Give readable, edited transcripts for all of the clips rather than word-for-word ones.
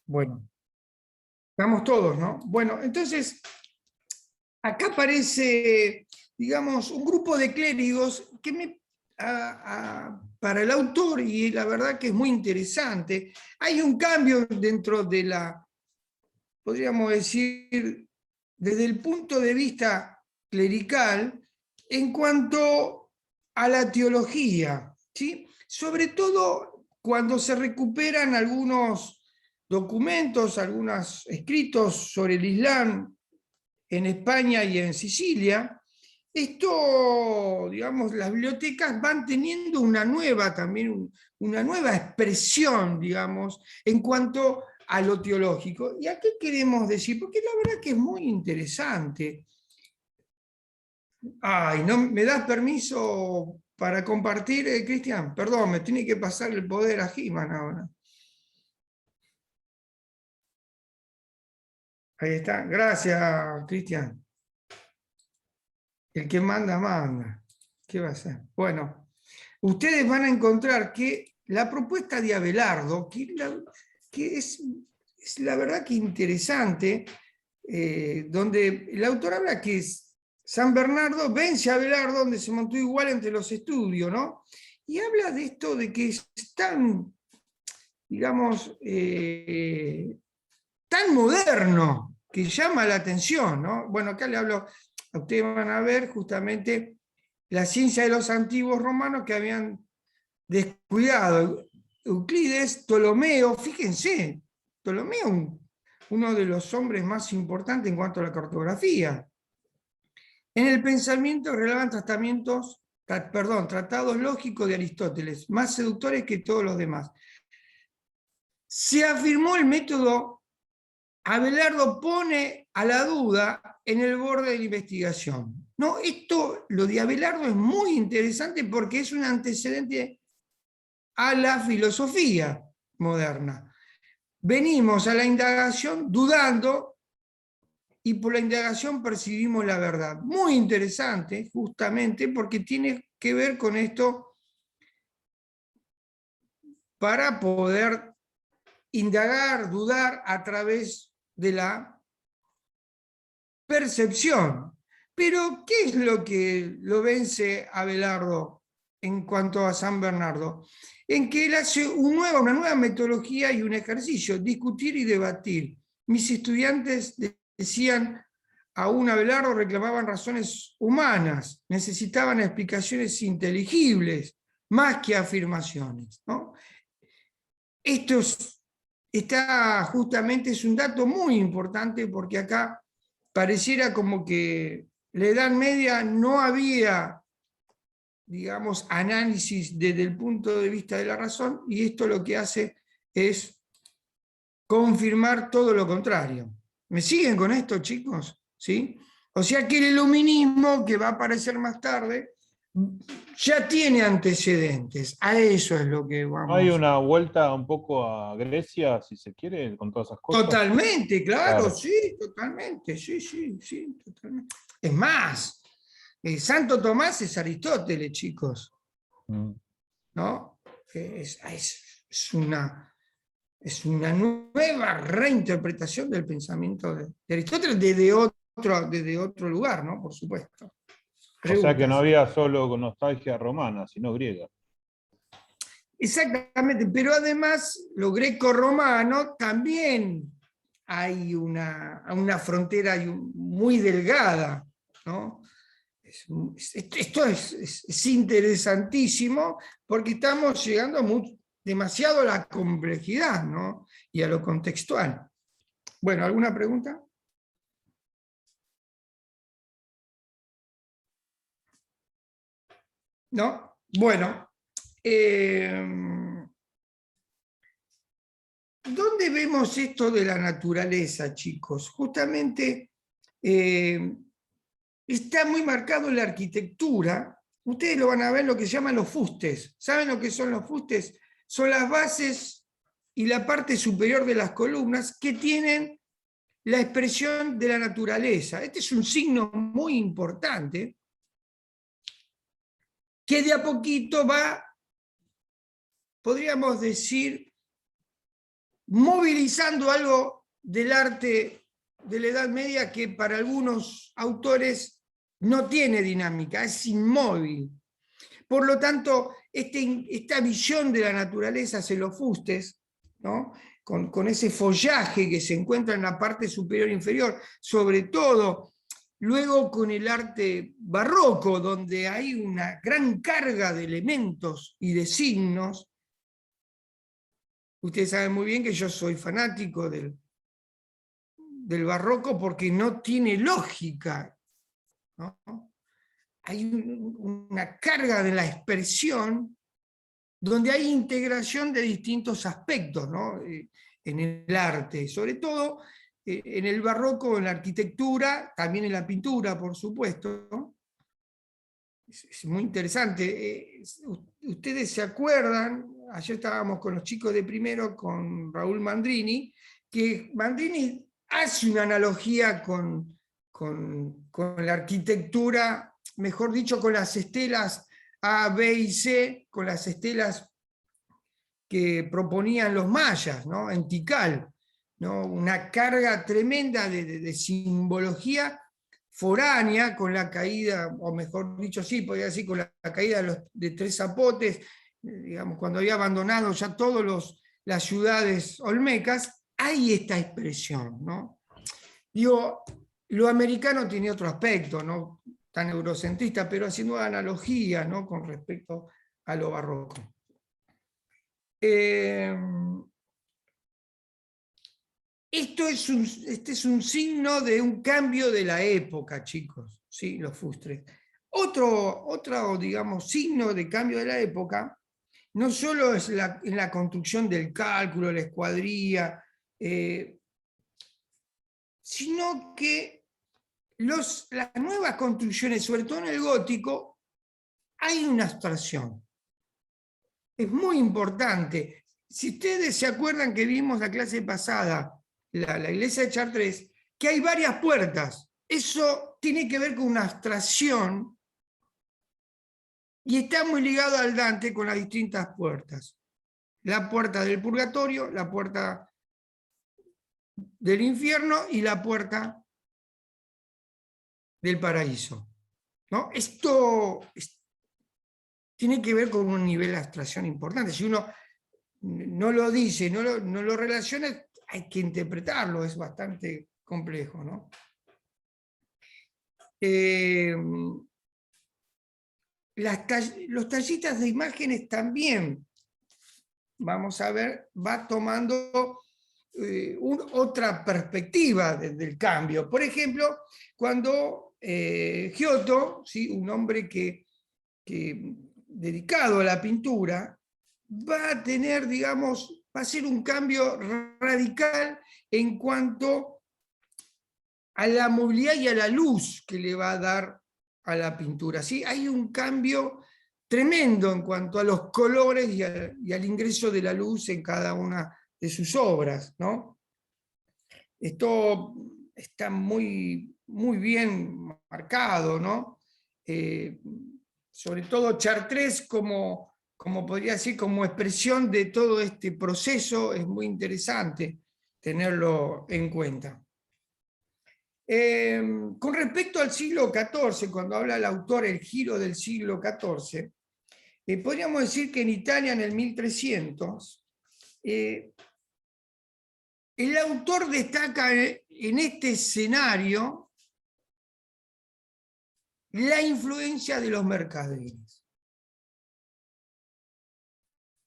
Bueno, estamos todos, ¿no? Bueno, entonces, acá aparece, digamos, un grupo de clérigos que para el autor, y la verdad que es muy interesante, hay un cambio dentro de podríamos decir, desde el punto de vista clerical, en cuanto a la teología, ¿sí? Sobre todo cuando se recuperan algunos documentos, algunos escritos sobre el Islam en España y en Sicilia. Esto, digamos, las bibliotecas van teniendo también una nueva expresión, digamos, en cuanto a lo teológico. ¿Y a qué queremos decir? Porque la verdad que es muy interesante. Ay, ¿no me das permiso para compartir, Cristian? Perdón, me tiene que pasar el poder a He-Man ahora. Ahí está. Gracias, Cristian. El que manda, manda. ¿Qué va a hacer? Bueno, ustedes van a encontrar que la propuesta de Abelardo, que es la verdad que interesante, donde el autor habla que San Bernardo vence a Abelardo, donde se montó igual entre los estudios, ¿no? Y habla de esto de que es tan, digamos, tan moderno, que llama la atención, ¿no? Bueno, acá le hablo, a ustedes van a ver justamente la ciencia de los antiguos romanos que habían descuidado. Euclides, Ptolomeo, fíjense, Ptolomeo, uno de los hombres más importantes en cuanto a la cartografía. En el pensamiento relevan tratados lógicos de Aristóteles, más seductores que todos los demás. Se afirmó el método. Abelardo pone a la duda en el borde de la investigación. No, lo de Abelardo es muy interesante porque es un antecedente a la filosofía moderna. Venimos a la indagación dudando y por la indagación percibimos la verdad. Muy interesante, justamente, porque tiene que ver con esto para poder indagar, dudar a través de la percepción. Pero, ¿qué es lo que lo vence a Abelardo en cuanto a San Bernardo? En que él hace una nueva metodología y un ejercicio, discutir y debatir. Mis estudiantes decían, aún Abelardo reclamaban razones humanas, necesitaban explicaciones inteligibles, más que afirmaciones, ¿no? Esto justamente es un dato muy importante porque acá pareciera como que la Edad Media no había, digamos, análisis desde el punto de vista de la razón, y esto lo que hace es confirmar todo lo contrario. ¿Me siguen con esto, chicos? ¿Sí? O sea que el iluminismo, que va a aparecer más tarde, ya tiene antecedentes. A eso es lo que ¿No hay vamos. una vuelta un poco a Grecia, si se quiere, con todas esas cosas? Totalmente, claro, Claro. sí, totalmente, sí, sí, sí, totalmente. Es más, Santo Tomás es Aristóteles, chicos, Mm. ¿no? Es una nueva reinterpretación del pensamiento de Aristóteles desde otro lugar, ¿no? Por supuesto. O sea que no Preguntas. había solo nostalgia romana, sino griega. Exactamente, pero además lo greco-romano también hay una frontera muy delgada, ¿no? Esto es interesantísimo porque estamos llegando demasiado a la complejidad, ¿no? Y a lo contextual. Bueno, ¿alguna pregunta? ¿No? Bueno, ¿dónde vemos esto de la naturaleza, chicos? Justamente está muy marcado en la arquitectura. Ustedes lo van a ver lo que se llaman los fustes. ¿Saben lo que son los fustes? Son las bases y la parte superior de las columnas que tienen la expresión de la naturaleza. Este es un signo muy importante que de a poquito va, podríamos decir, movilizando algo del arte de la Edad Media que para algunos autores no tiene dinámica, es inmóvil. Por lo tanto, esta visión de la naturaleza, celofustes, ¿no? Con ese follaje que se encuentra en la parte superior e inferior, sobre todo luego con el arte barroco, donde hay una gran carga de elementos y de signos. Ustedes saben muy bien que yo soy fanático del barroco porque no tiene lógica, ¿no? Hay una carga de la expresión donde hay integración de distintos aspectos, ¿no? En el arte, sobre todo en el barroco, en la arquitectura, también en la pintura, por supuesto, ¿no? Es muy interesante. Ustedes se acuerdan, ayer estábamos con los chicos de primero, con Raúl Mandrini, que Mandrini hace una analogía con la arquitectura, mejor dicho, con las estelas A, B y C, con las estelas que proponían los mayas, ¿no? En Tikal, ¿no? Una carga tremenda de simbología foránea con la caída, o mejor dicho, sí, podría decir, con la caída de Tres Zapotes, digamos, cuando había abandonado ya todas las ciudades olmecas, hay esta expresión, ¿no? Digo, lo americano tiene otro aspecto, no tan eurocentrista, pero haciendo analogía, ¿no? Con respecto a lo barroco. Este es un signo de un cambio de la época, chicos, ¿sí? Los fustres. Otro, digamos, signo de cambio de la época, no solo es en la construcción del cálculo, la escuadría, sino que las nuevas construcciones, sobre todo en el gótico, hay una abstracción. Es muy importante. Si ustedes se acuerdan que vimos la clase pasada, la iglesia de Chartres, que hay varias puertas. Eso tiene que ver con una abstracción y está muy ligado al Dante con las distintas puertas. La puerta del purgatorio, la puerta del infierno y la puerta del paraíso, ¿no? Esto tiene que ver con un nivel de abstracción importante. Si uno no lo dice, no lo relaciona, hay que interpretarlo, es bastante complejo, ¿no? Los tallistas de imágenes también, vamos a ver, va tomando otra perspectiva del cambio. Por ejemplo, cuando Giotto, ¿sí? Un hombre que dedicado a la pintura, va a tener, digamos, va a ser un cambio radical en cuanto a la movilidad y a la luz que le va a dar a la pintura. ¿Sí? Hay un cambio tremendo en cuanto a los colores y al ingreso de la luz en cada una de sus obras, ¿no? Esto está muy, muy bien marcado, ¿no? Sobre todo Chartres como podría decir, como expresión de todo este proceso, es muy interesante tenerlo en cuenta. Con respecto al siglo XIV, cuando habla el autor el giro del siglo XIV, podríamos decir que en Italia en el 1300, el autor destaca en este escenario la influencia de los mercaderes.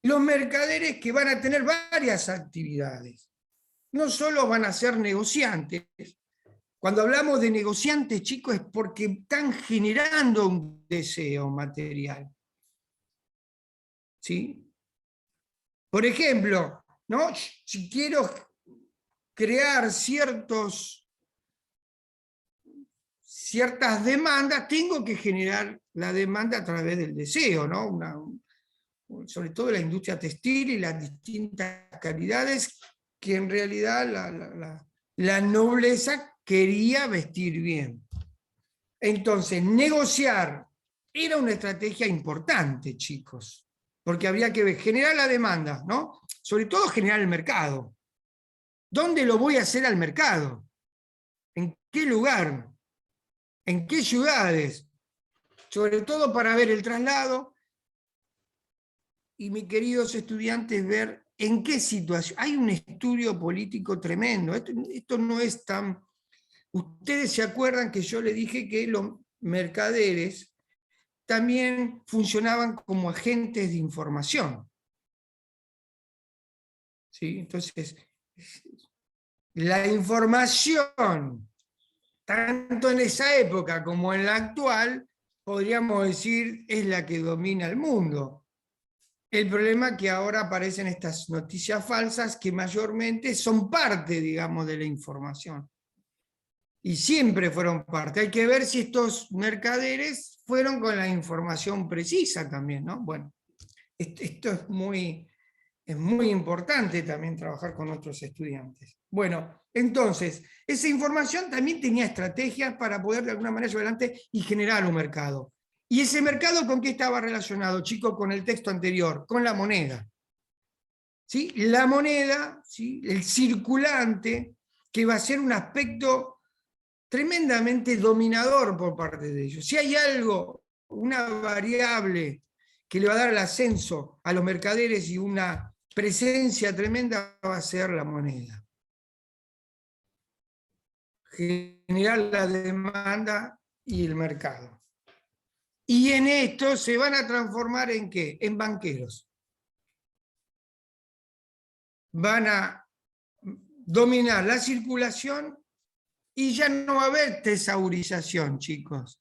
Los mercaderes que van a tener varias actividades. No solo van a ser negociantes. Cuando hablamos de negociantes, chicos, es porque están generando un deseo material. ¿Sí? Por ejemplo, ¿no? Si quiero crear ciertas demandas, tengo que generar la demanda a través del deseo, ¿no? Sobre todo la industria textil y las distintas calidades que en realidad la nobleza quería vestir bien. Entonces, negociar era una estrategia importante, chicos, porque habría que generar la demanda, ¿no? Sobre todo generar el mercado. ¿Dónde lo voy a hacer al mercado? ¿En qué lugar? ¿En qué ciudades? Sobre todo para ver el traslado y, mis queridos estudiantes, ver en qué situación. Hay un estudio político tremendo. Esto no es tan... Ustedes se acuerdan que yo les dije que los mercaderes también funcionaban como agentes de información. ¿Sí? Entonces, la información, tanto en esa época como en la actual, podríamos decir, es la que domina el mundo. El problema es que ahora aparecen estas noticias falsas que mayormente son parte, digamos, de la información. Y siempre fueron parte. Hay que ver si estos mercaderes fueron con la información precisa también, ¿no? Bueno, esto es muy importante también trabajar con otros estudiantes. Bueno, entonces, esa información también tenía estrategias para poder de alguna manera llevar adelante y generar un mercado. ¿Y ese mercado con qué estaba relacionado, chicos? Con el texto anterior, con la moneda. ¿Sí? La moneda, ¿sí? El circulante, que va a ser un aspecto tremendamente dominador por parte de ellos. Si hay algo, una variable que le va a dar el ascenso a los mercaderes y una presencia tremenda, va a ser la moneda. Generar la demanda y el mercado. Y en esto se van a transformar ¿en qué? En banqueros. Van a dominar la circulación y ya no va a haber tesaurización, chicos.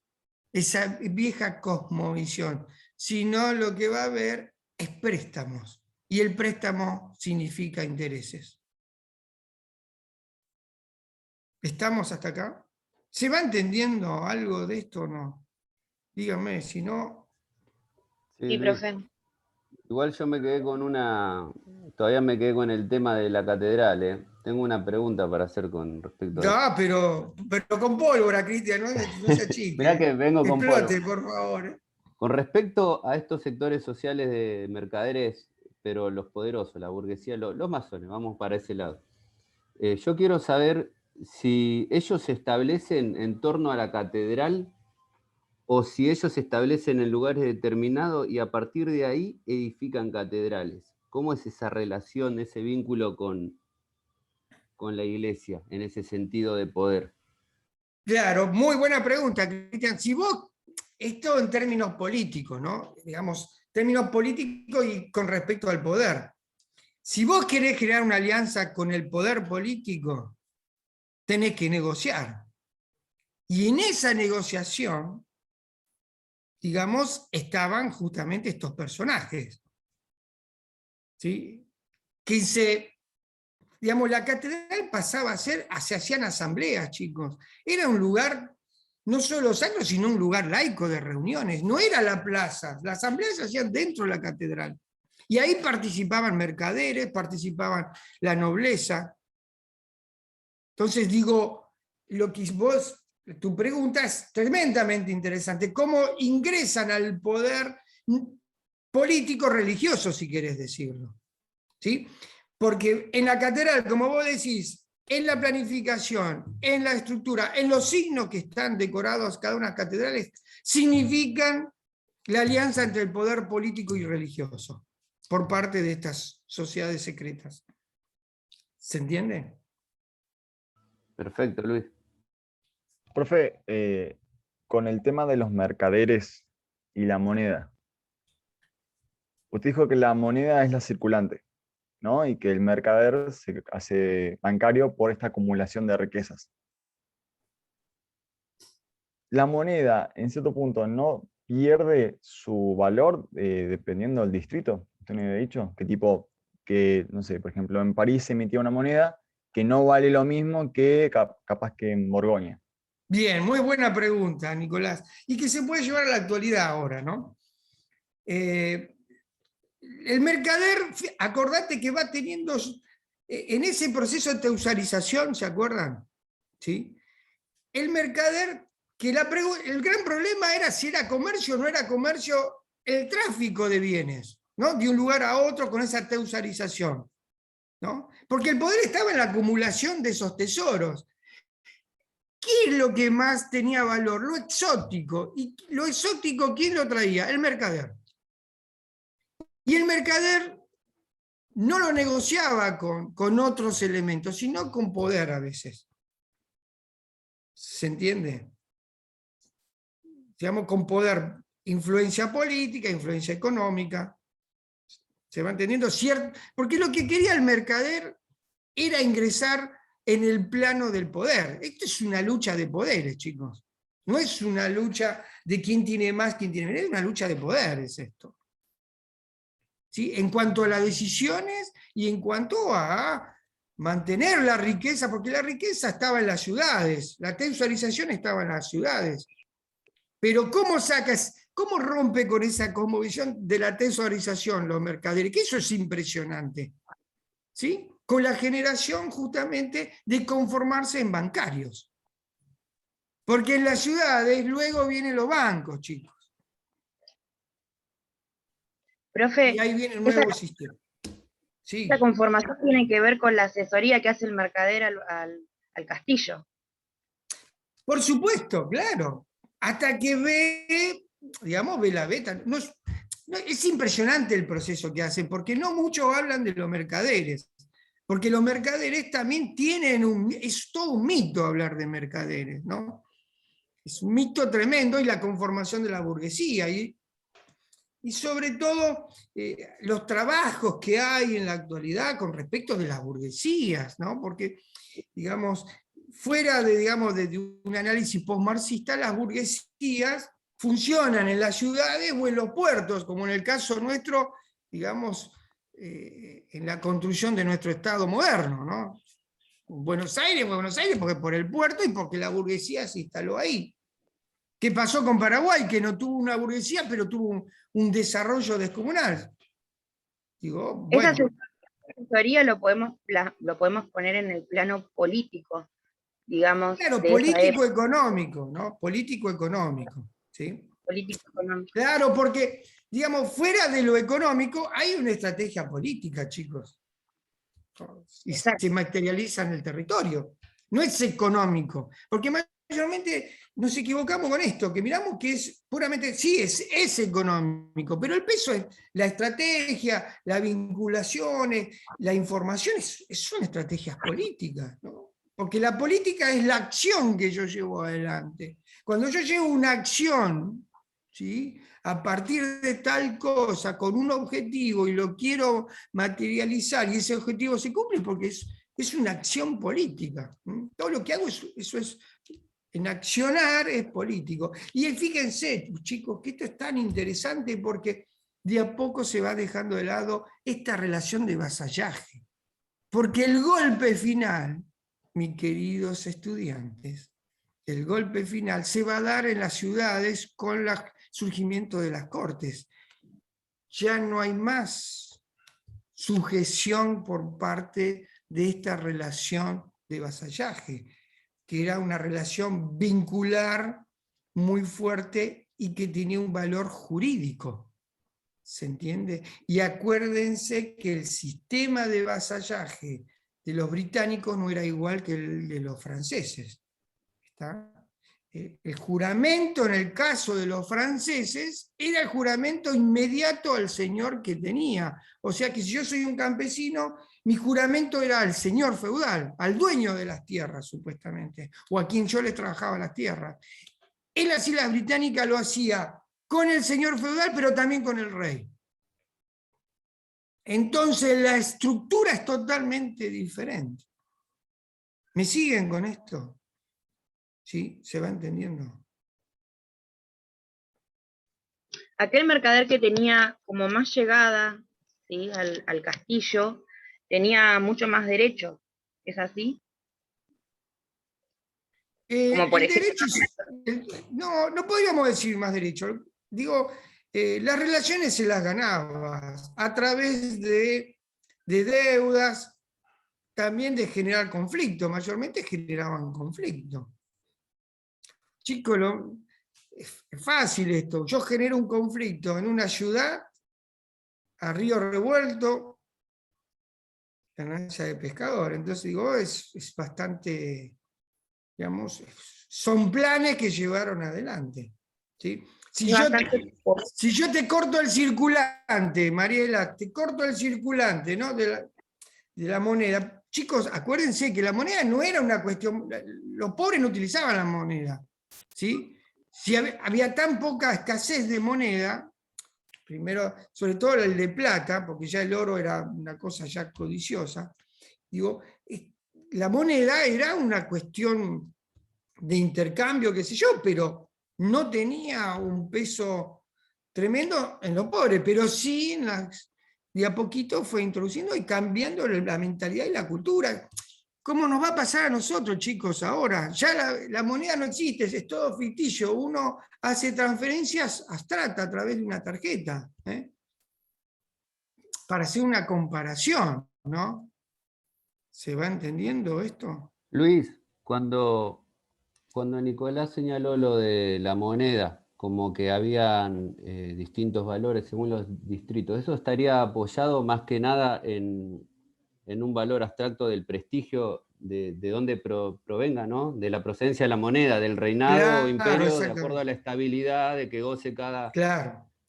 Esa vieja cosmovisión, sino lo que va a haber es préstamos. Y el préstamo significa intereses. ¿Estamos hasta acá? ¿Se va entendiendo algo de esto o no? Dígame, si no... Sí, profe. Igual yo me quedé con todavía me quedé con el tema de la catedral, ¿eh? Tengo una pregunta para hacer con respecto a eso. No, pero con pólvora, Cristian, no se achique. Mirá que vengo con Explote, pólvora. por favor. Con respecto a estos sectores sociales de mercaderes, pero los poderosos, la burguesía, los masones, vamos para ese lado. Yo quiero saber si ellos se establecen en torno a la catedral o si ellos se establecen en lugares determinados y a partir de ahí edifican catedrales. ¿Cómo es esa relación, ese vínculo con la iglesia en ese sentido de poder? Claro, muy buena pregunta, Cristian. Si vos, esto en términos políticos, ¿no? Digamos, términos políticos y con respecto al poder. Si vos querés crear una alianza con el poder político, tenés que negociar. Y en esa negociación, digamos, estaban justamente estos personajes. ¿Sí? Que digamos, la catedral pasaba a ser, se hacían asambleas, chicos. Era un lugar, no solo sacro, sino un lugar laico de reuniones. No era la plaza, las asambleas se hacían dentro de la catedral. Y ahí participaban mercaderes, participaban la nobleza. Entonces digo, tu pregunta es tremendamente interesante. ¿Cómo ingresan al poder político religioso, si querés decirlo? ¿Sí? Porque en la catedral, como vos decís, en la planificación, en la estructura, en los signos que están decorados cada una de las catedrales, significan la alianza entre el poder político y religioso por parte de estas sociedades secretas. ¿Se entiende? Perfecto, Luis. Profe, con el tema de los mercaderes y la moneda, usted dijo que la moneda es la circulante, ¿no? Y que el mercader se hace bancario por esta acumulación de riquezas. La moneda, en cierto punto, ¿no pierde su valor dependiendo del distrito? ¿Usted me había dicho? ¿Qué tipo, no sé, por ejemplo, en París se emitía una moneda que no vale lo mismo que capaz que en Borgoña? Bien, muy buena pregunta, Nicolás. Y que se puede llevar a la actualidad ahora, ¿no? El mercader, acordate que va teniendo, en ese proceso de teusarización, ¿se acuerdan? ¿Sí? El mercader, que el gran problema era si era comercio o no era comercio, el tráfico de bienes, ¿no? De un lugar a otro con esa teusarización. ¿no? Porque el poder estaba en la acumulación de esos tesoros. ¿Qué es lo que más tenía valor? Lo exótico. ¿Y lo exótico quién lo traía? El mercader. Y el mercader no lo negociaba con otros elementos, sino con poder a veces. ¿Se entiende? Digamos, con poder, influencia política, influencia económica. Se va entendiendo cierto, porque lo que quería el mercader era ingresar en el plano del poder. Esto es una lucha de poderes, chicos. No es una lucha de quién tiene más, quién tiene menos, es una lucha de poderes esto. ¿Sí? En cuanto a las decisiones y en cuanto a mantener la riqueza, porque la riqueza estaba en las ciudades, la tesorarización estaba en las ciudades. Pero ¿cómo sacas, cómo rompe con esa cosmovisión de la tesorarización los mercaderes? Que eso es impresionante. ¿Sí? Con la generación justamente de conformarse en bancarios. Porque en las ciudades luego vienen los bancos, chicos. Profe, Y ahí viene el nuevo sistema. Sí. esa conformación tiene que ver con la asesoría que hace el mercader al castillo. Por supuesto, claro. Hasta que ve, digamos, ve la beta. Es impresionante el proceso que hacen, porque no muchos hablan de los mercaderes. Porque los mercaderes también tienen es todo un mito hablar de mercaderes, ¿no? Es un mito tremendo y la conformación de la burguesía. Y sobre todo los trabajos que hay en la actualidad con respecto de las burguesías, ¿no? Porque, digamos, fuera de, digamos, de un análisis postmarxista, las burguesías funcionan en las ciudades o en los puertos, como en el caso nuestro, digamos, en la construcción de nuestro Estado moderno, ¿no? Buenos Aires, porque por el puerto y porque la burguesía se instaló ahí. ¿Qué pasó con Paraguay? Que no tuvo una burguesía, pero tuvo un desarrollo descomunal. Digo, bueno. Esa asesoría lo podemos poner en el plano político, digamos. Claro, de esa época. político-económico, ¿no? Político-económico, ¿sí? Político-económico. Claro, porque, digamos, fuera de lo económico hay una estrategia política, chicos. Y Exacto. se materializa en el territorio. No es económico, porque mayormente nos equivocamos con esto, que miramos que es puramente, sí, es económico, pero el peso es la estrategia, las vinculaciones, la información, son estrategias políticas, ¿no? Porque la política es la acción que yo llevo adelante. Cuando yo llevo una acción, ¿sí?, a partir de tal cosa, con un objetivo, y lo quiero materializar, y ese objetivo se cumple porque es una acción política. Todo lo que hago, eso es, en accionar es político. Y fíjense, chicos, que esto es tan interesante porque de a poco se va dejando de lado esta relación de vasallaje. Porque el golpe final, mis queridos estudiantes, el golpe final se va a dar en las ciudades con el surgimiento de las cortes. Ya no hay más sujeción por parte de esta relación de vasallaje, que era una relación vincular muy fuerte y que tenía un valor jurídico. ¿Se entiende? Y acuérdense que el sistema de vasallaje de los británicos no era igual que el de los franceses. ¿Está? El juramento en el caso de los franceses era el juramento inmediato al señor que tenía. O sea que si yo soy un campesino, mi juramento era al señor feudal, al dueño de las tierras, supuestamente, o a quien yo les trabajaba las tierras. En las Islas Británicas lo hacía con el señor feudal, pero también con el rey. Entonces la estructura es totalmente diferente. ¿Me siguen con esto? ¿Sí? ¿Se va entendiendo? Aquel mercader que tenía como más llegada, ¿sí?, al castillo, tenía mucho más derecho. ¿Es así? Como por ejemplo, no podríamos decir más derecho. Digo, las relaciones se las ganaba a través de deudas, también de generar conflicto. Mayormente generaban conflicto. Chicos, es fácil esto. Yo genero un conflicto en una ciudad, a río revuelto, ganancia de pescador. Entonces digo, es bastante, digamos, son planes que llevaron adelante. ¿Sí? Si yo te corto el circulante, Mariela, te corto el circulante, ¿no? de la moneda. Chicos, acuérdense que la moneda no era una cuestión, los pobres no utilizaban la moneda, ¿sí? Si había tan poca escasez de moneda, primero, sobre todo el de plata, porque ya el oro era una cosa ya codiciosa, digo, la moneda era una cuestión de intercambio, qué sé yo, pero no tenía un peso tremendo en los pobres, pero sí de a poquito fue introduciendo y cambiando la mentalidad y la cultura. ¿Cómo nos va a pasar a nosotros, chicos, ahora? Ya la moneda no existe, es todo ficticio. Uno hace transferencias abstractas a través de una tarjeta, ¿eh? Para hacer una comparación, ¿no? ¿Se va entendiendo esto? Luis, cuando Nicolás señaló lo de la moneda, como que habían distintos valores según los distritos, ¿eso estaría apoyado más que nada en un valor abstracto del prestigio de dónde provenga, ¿no? De la procedencia de la moneda, del reinado o imperio, de acuerdo a la estabilidad de que goce cada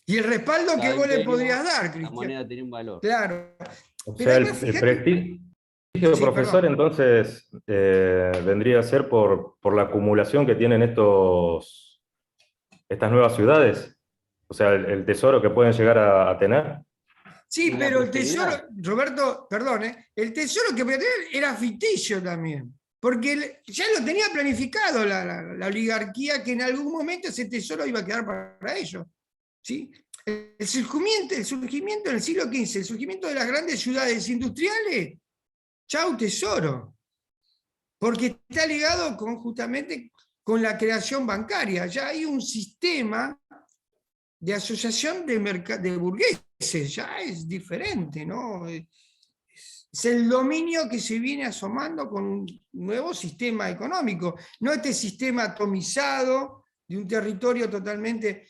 Y el respaldo que vos le podrías dar, la Cristian. moneda tiene un valor. Claro. O Pero sea, además, el fíjate, prestigio sí, profesor perdón. entonces vendría a ser por la acumulación que tienen estas nuevas ciudades. O sea, el tesoro que pueden llegar a tener. Sí, Y la pero el tesoro, prosperidad. Roberto, perdón, el tesoro que podía tener era ficticio también, porque ya lo tenía planificado la oligarquía, que en algún momento ese tesoro iba a quedar para ellos. ¿Sí? El surgimiento en el siglo XV, el surgimiento de las grandes ciudades industriales, chau tesoro, porque está ligado justamente con la creación bancaria. Ya hay un sistema de asociación de burgueses, ya es diferente, ¿no? Es el dominio que se viene asomando con un nuevo sistema económico, no este sistema atomizado de un territorio totalmente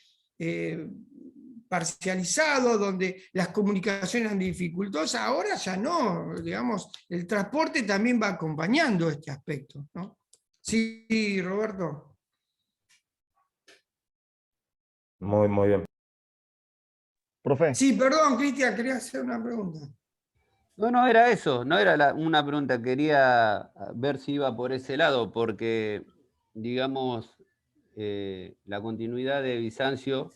parcializado, donde las comunicaciones eran dificultosas. Ahora ya no, digamos, el transporte también va acompañando este aspecto, ¿no? Sí, Roberto. Muy, muy bien. Profe, Sí, perdón, Cristian, quería hacer una pregunta. No era eso, no era una pregunta, quería ver si iba por ese lado, porque, digamos, la continuidad de Bizancio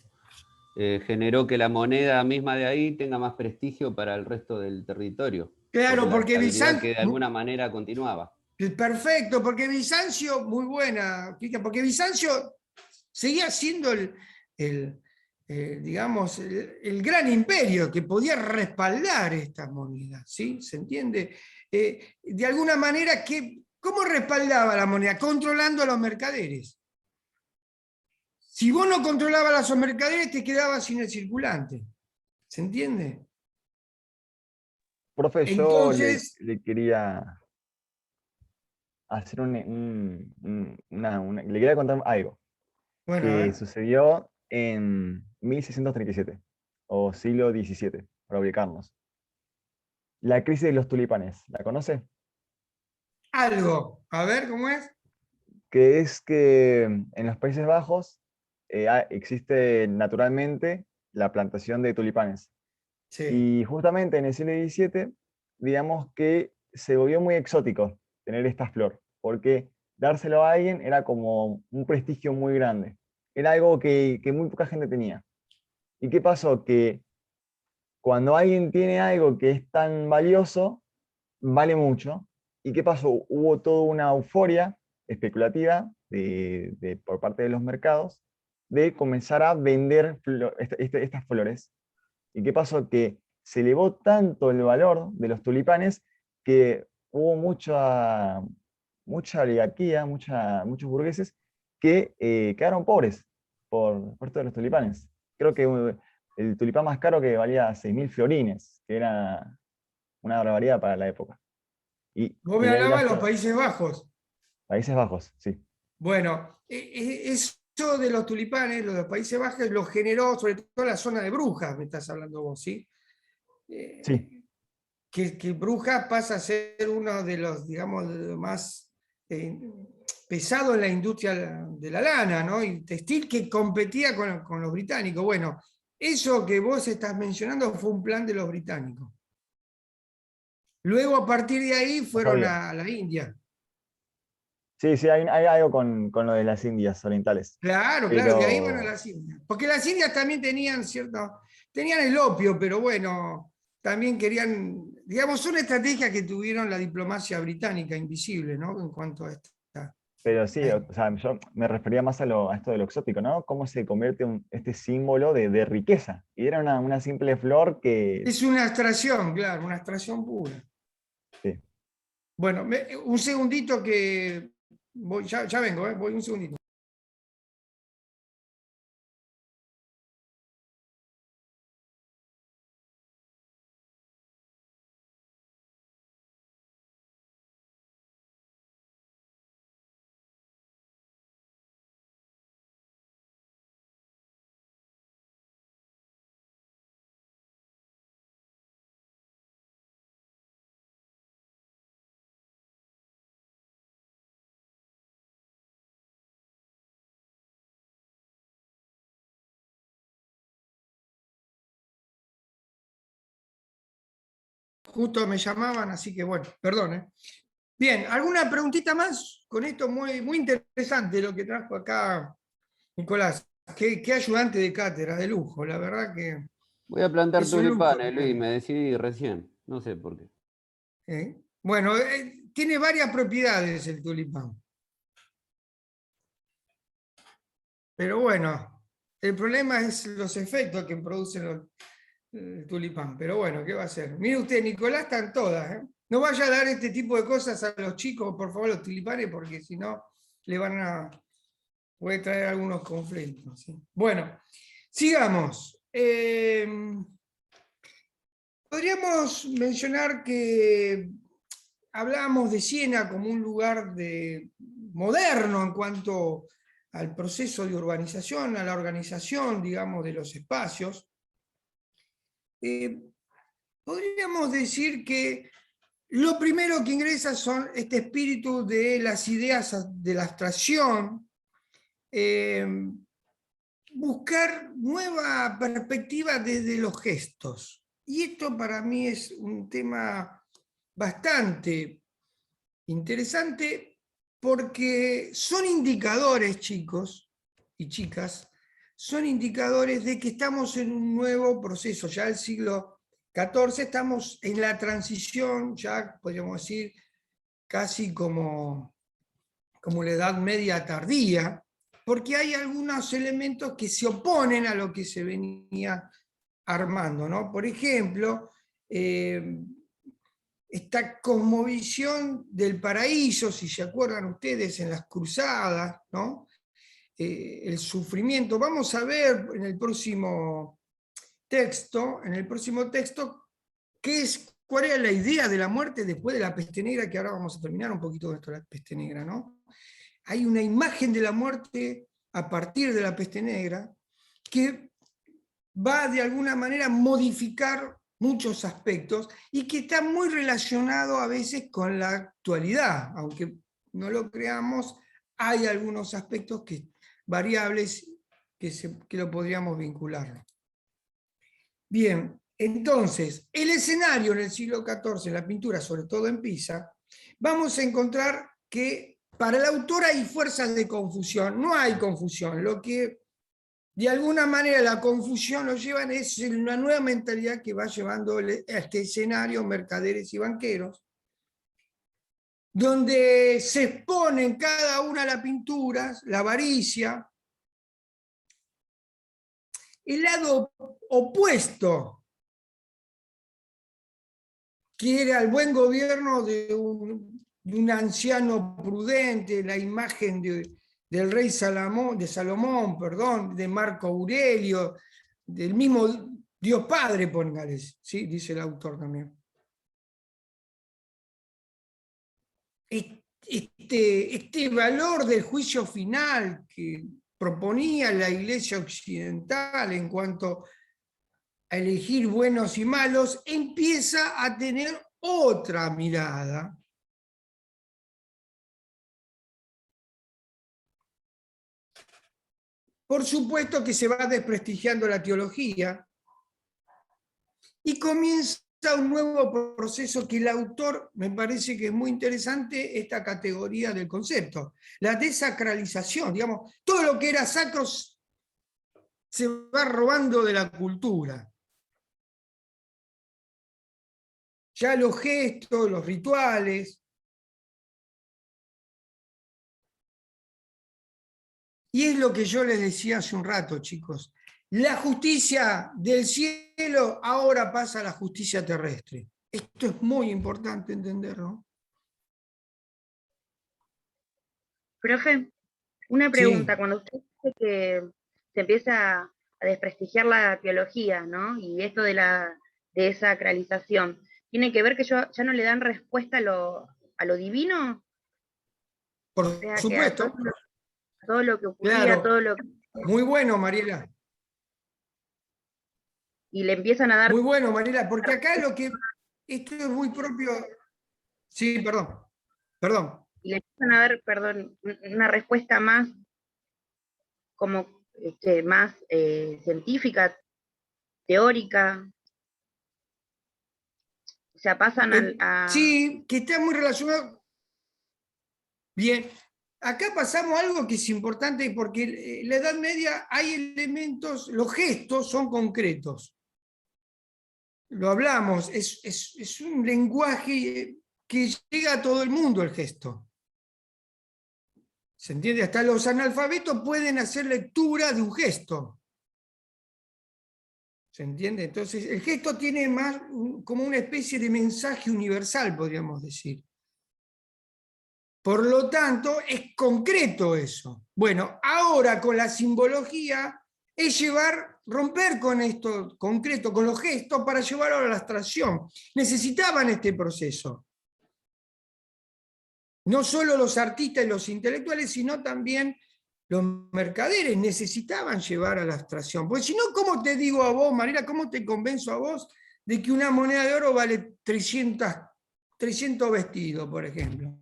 generó que la moneda misma de ahí tenga más prestigio para el resto del territorio. Claro, por la porque estabilidad que de Bizancio, alguna manera continuaba. perfecto, porque Bizancio, muy buena, Cristian, porque Bizancio seguía siendo digamos, el gran imperio que podía respaldar estas monedas, ¿sí? ¿Se entiende? De alguna manera, ¿cómo respaldaba la moneda? Controlando a los mercaderes. Si vos no controlabas a los mercaderes, te quedabas sin el circulante. ¿Se entiende? profe, yo Entonces, le quería hacer le quería contar algo bueno, a que ver. sucedió en 1637 o siglo XVII, para ubicarnos. La crisis de los tulipanes, ¿la conoce? Algo. A ver, ¿cómo es? Que es que en los Países Bajos existe naturalmente la plantación de tulipanes. Sí. Y justamente en el siglo XVII, digamos que se volvió muy exótico tener esta flor, porque dárselo a alguien era como un prestigio muy grande. Era algo que muy poca gente tenía. ¿Y qué pasó? Que cuando alguien tiene algo que es tan valioso, vale mucho. ¿Y qué pasó? Hubo toda una euforia especulativa por parte de los mercados de comenzar a vender estas flores. ¿Y qué pasó? Que se elevó tanto el valor de los tulipanes que hubo mucha oligarquía, muchos burgueses que quedaron pobres por esto de los tulipanes. Creo que el tulipán más caro que valía 6.000 florines, que era una barbaridad para la época. Y Vos me de ahí hablabas de los Países Bajos. Países Bajos, sí. Bueno, eso de los tulipanes, lo de los Países Bajos, lo generó sobre todo la zona de Brujas, me estás hablando vos, ¿sí? Sí. que Brujas pasa a ser uno de los, digamos, de los más pesado en la industria de la lana, ¿no? Y textil, que competía con los británicos. Bueno, eso que vos estás mencionando fue un plan de los británicos. Luego, a partir de ahí, fueron sabía. a la India. Sí, sí, hay algo con lo de las Indias orientales. Claro, claro, de ahí van a Pero las Indias. Porque las Indias también tenían tenían el opio, pero bueno, también querían, digamos, son estrategias que tuvieron la diplomacia británica invisible, ¿no? En cuanto a esta. sí, o sea, yo me refería más a esto de lo exótico, ¿no? Cómo se convierte este símbolo de riqueza. Y era una simple flor que... Es una abstracción, claro, una abstracción pura. Sí. Bueno, un segundito que voy, ya vengo, voy un segundito. Justo me llamaban, así que bueno, perdón. Bien, ¿alguna preguntita más? Con esto muy, muy interesante lo que trajo acá Nicolás. Qué ayudante de cátedra, de lujo, la verdad que Voy a plantar es un lujo. tulipanes, Luis, me decidí recién. No sé por qué. Bueno, tiene varias propiedades el tulipán. Pero bueno, el problema es los efectos que producen el tulipán. Pero bueno, ¿qué va a hacer? Mire usted, Nicolás, están todas. No vaya a dar este tipo de cosas a los chicos, por favor, los tulipanes, porque si no, le puede traer algunos conflictos. ¿Sí? Bueno, sigamos. Podríamos mencionar que hablábamos de Siena como un lugar moderno en cuanto al proceso de urbanización, a la organización, digamos, de los espacios. Podríamos decir que lo primero que ingresa son este espíritu de las ideas de la abstracción, buscar nueva perspectiva desde los gestos. Y esto para mí es un tema bastante interesante porque son indicadores, chicos y chicas, son indicadores de que estamos en un nuevo proceso. Ya el siglo XIV estamos en la transición, ya podríamos decir, casi como la Edad Media tardía, porque hay algunos elementos que se oponen a lo que se venía armando, ¿no? Por ejemplo, esta cosmovisión del paraíso, si se acuerdan ustedes en las cruzadas, ¿no? El sufrimiento. Vamos a ver en el próximo texto, cuál era la idea de la muerte después de la peste negra, que ahora vamos a terminar un poquito de esto de la peste negra, ¿no? Hay una imagen de la muerte a partir de la peste negra que va de alguna manera a modificar muchos aspectos y que está muy relacionado a veces con la actualidad, aunque no lo creamos, hay algunos aspectos variables que lo podríamos vincular. Bien, entonces, el escenario en el siglo XIV, en la pintura, sobre todo en Pisa, vamos a encontrar que para el autor hay fuerzas de confusión, no hay confusión, lo que de alguna manera la confusión lo llevan es una nueva mentalidad que va llevando a este escenario mercaderes y banqueros, donde se exponen cada una de las pinturas, la avaricia, el lado opuesto, que era el buen gobierno de un anciano prudente, la imagen del rey Salomón, de Marco Aurelio, del mismo Dios Padre, póngales, ¿sí? Dice el autor también. Este valor del juicio final que proponía la Iglesia occidental en cuanto a elegir buenos y malos, empieza a tener otra mirada. Por supuesto que se va desprestigiando la teología y comienza un nuevo proceso que el autor, me parece que es muy interesante, esta categoría del concepto, la desacralización, digamos, todo lo que era sacro se va robando de la cultura. Ya los gestos, los rituales. Y es lo que yo les decía hace un rato, chicos. La justicia del cielo ahora pasa a la justicia terrestre. Esto es muy importante entenderlo. Profe, una pregunta. Sí. Cuando usted dice que se empieza a desprestigiar la teología, ¿no? Y esto de la desacralización, ¿tiene que ver que ya no le dan respuesta a lo divino? Por O sea, que a supuesto. todo lo que ocurría, Claro. todo lo que... Muy bueno, Mariela. Y le empiezan a dar... Muy bueno, Mariela, porque acá lo que... Esto es muy propio... Sí, perdón. Perdón. Y le empiezan a dar, perdón, una respuesta más como más científica, teórica. O sea, pasan a... Sí, que está muy relacionado. Bien. Acá pasamos algo que es importante porque en la Edad Media hay elementos, los gestos son concretos. Lo hablamos, es un lenguaje que llega a todo el mundo el gesto. ¿Se entiende? Hasta los analfabetos pueden hacer lectura de un gesto. ¿Se entiende? Entonces, el gesto tiene más como una especie de mensaje universal, podríamos decir. Por lo tanto, es concreto eso. Bueno, ahora con la simbología es romper con esto concreto, con los gestos, para llevarlo a la abstracción. Necesitaban este proceso. No solo los artistas y los intelectuales, sino también los mercaderes necesitaban llevar a la abstracción. Porque si no, ¿cómo te digo a vos, Mariela, cómo te convenzo a vos de que una moneda de oro vale 300 vestidos, por ejemplo?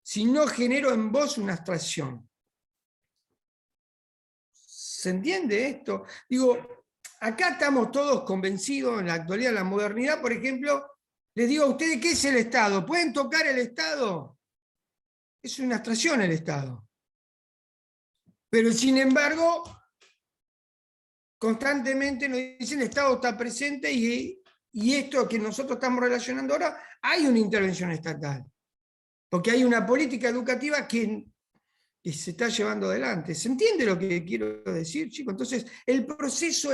Si no genero en vos una abstracción. ¿Se entiende esto? Digo, acá estamos todos convencidos en la actualidad, en la modernidad, por ejemplo, les digo a ustedes, ¿qué es el Estado? ¿Pueden tocar el Estado? Es una abstracción el Estado. Pero sin embargo, constantemente nos dicen el Estado está presente y esto que nosotros estamos relacionando ahora, hay una intervención estatal. Porque hay una política educativa que se está llevando adelante. ¿Se entiende lo que quiero decir, chicos? Entonces, el proceso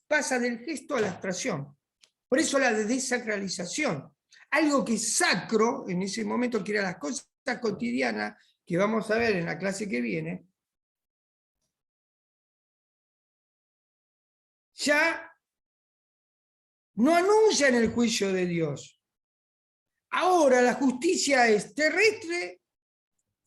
pasa del gesto a la abstracción. Por eso la desacralización. Algo que es sacro, en ese momento, que eran las cosas cotidianas, que vamos a ver en la clase que viene, ya no anuncian el juicio de Dios. Ahora la justicia es terrestre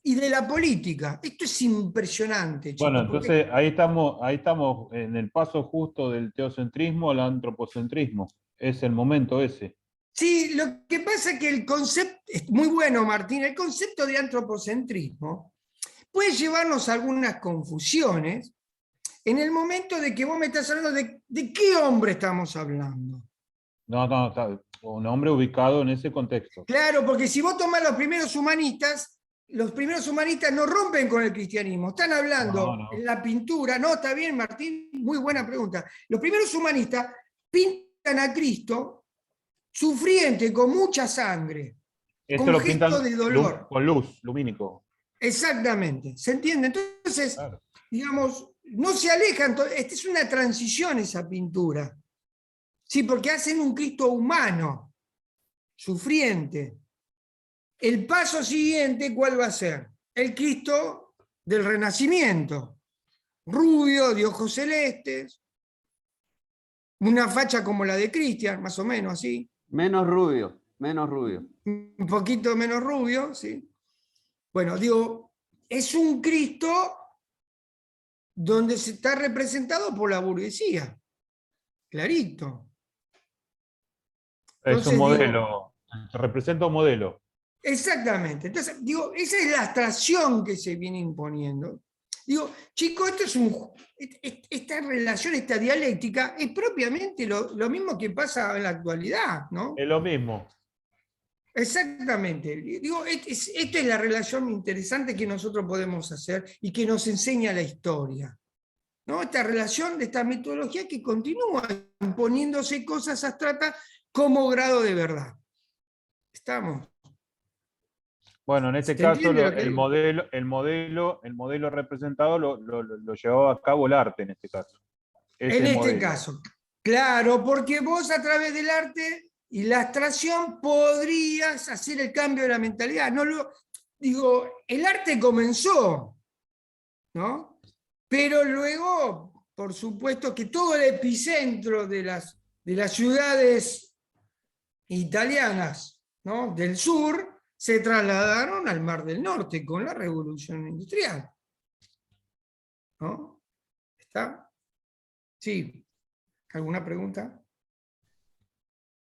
y de la política. Esto es impresionante, chicos. Bueno, entonces ahí estamos en el paso justo del teocentrismo al antropocentrismo. Es el momento ese. Sí, lo que pasa es que el concepto, es muy bueno, Martín, el concepto de antropocentrismo puede llevarnos a algunas confusiones en el momento de que vos me estás hablando de qué hombre estamos hablando. No, está un hombre ubicado en ese contexto. Claro, porque si vos tomás los primeros humanistas no rompen con el cristianismo, están hablando en la pintura, no, está bien, Martín, muy buena pregunta. Los primeros humanistas pintan a Cristo sufriente, con mucha sangre, Esto con lo gesto pintan de dolor. con luz, lumínico. Exactamente, ¿se entiende? Entonces, Claro. digamos, no se alejan, esta es una transición esa pintura. Sí, porque hacen un Cristo humano, sufriente. El paso siguiente, ¿cuál va a ser? El Cristo del Renacimiento, rubio, de ojos celestes, una facha como la de Cristian, más o menos así. Menos rubio, menos rubio. Un poquito menos rubio, ¿sí? Bueno, digo, es un Cristo donde se está representado por la burguesía. clarito. Es un Entonces, modelo, representa un modelo. Exactamente. Entonces, digo, esa es la abstracción que se viene imponiendo. Digo, chicos, esta relación, esta dialéctica, es propiamente lo mismo que pasa en la actualidad, ¿no? Es lo mismo. Exactamente. Digo, esta es la relación interesante que nosotros podemos hacer y que nos enseña la historia, ¿no? Esta relación de esta metodología que continúa imponiéndose cosas abstractas como grado de verdad. ¿Estamos? Bueno, en este ¿Se caso entiende lo que el digo? modelo representado lo llevaba a cabo el arte en este caso. Ese En este modelo. caso, claro, porque vos a través del arte y la abstracción podrías hacer el cambio de la mentalidad. Digo, el arte comenzó, ¿no? Pero luego, por supuesto, que todo el epicentro de las ciudades italianas, ¿no?, del sur se trasladaron al Mar del Norte con la Revolución Industrial, ¿no? ¿Está? Sí. ¿Alguna pregunta?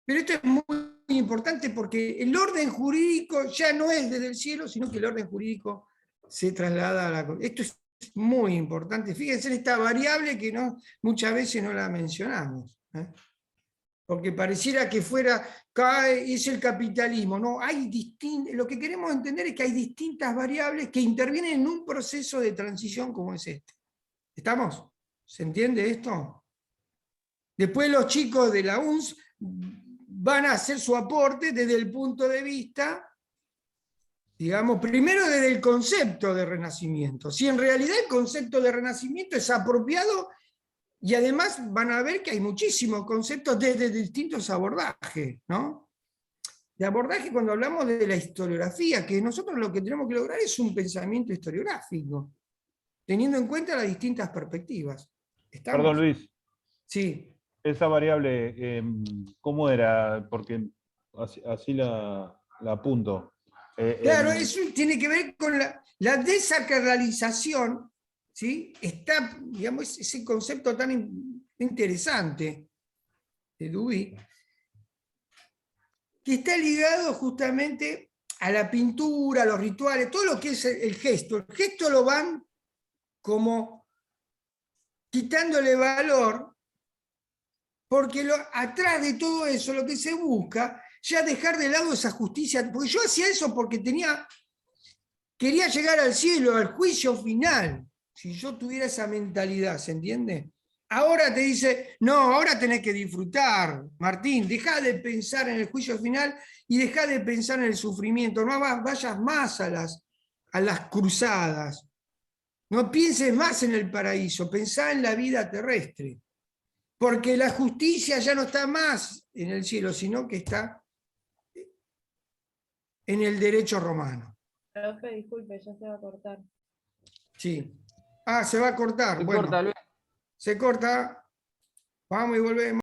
Pero esto es muy importante porque el orden jurídico ya no es desde el cielo, sino que el orden jurídico se traslada a la... Esto es muy importante. Fíjense en esta variable que muchas veces no la mencionamos, ¿eh? Porque pareciera que es el capitalismo. No, lo que queremos entender es que hay distintas variables que intervienen en un proceso de transición como es este. ¿Estamos? ¿Se entiende esto? Después los chicos de la UNS van a hacer su aporte desde el punto de vista, digamos, primero desde el concepto de renacimiento. Si en realidad el concepto de renacimiento es apropiado, y además van a ver que hay muchísimos conceptos desde distintos abordajes, ¿no? De abordaje cuando hablamos de la historiografía, que nosotros lo que tenemos que lograr es un pensamiento historiográfico, teniendo en cuenta las distintas perspectivas. ¿Estamos? Perdón, Luis. Sí. Esa variable, ¿cómo era? Porque así la apunto. Claro, eso tiene que ver con la desacralización, ¿sí? Está, digamos, ese concepto tan interesante de Duby, que está ligado justamente a la pintura, a los rituales, todo lo que es el gesto. El gesto lo van como quitándole valor, porque atrás de todo eso lo que se busca ya dejar de lado esa justicia, porque yo hacía eso porque quería llegar al cielo, al juicio final, si yo tuviera esa mentalidad, ¿se entiende? Ahora te dice, no, ahora tenés que disfrutar, Martín, dejá de pensar en el juicio final y dejá de pensar en el sufrimiento, no vayas más a las cruzadas, no pienses más en el paraíso, pensá en la vida terrestre, porque la justicia ya no está más en el cielo, sino que está en el derecho romano. Profe, disculpe, ya se va a cortar. Sí. Ah, se va a cortar. Se Bueno, corta, Luis. se corta. Vamos y volvemos.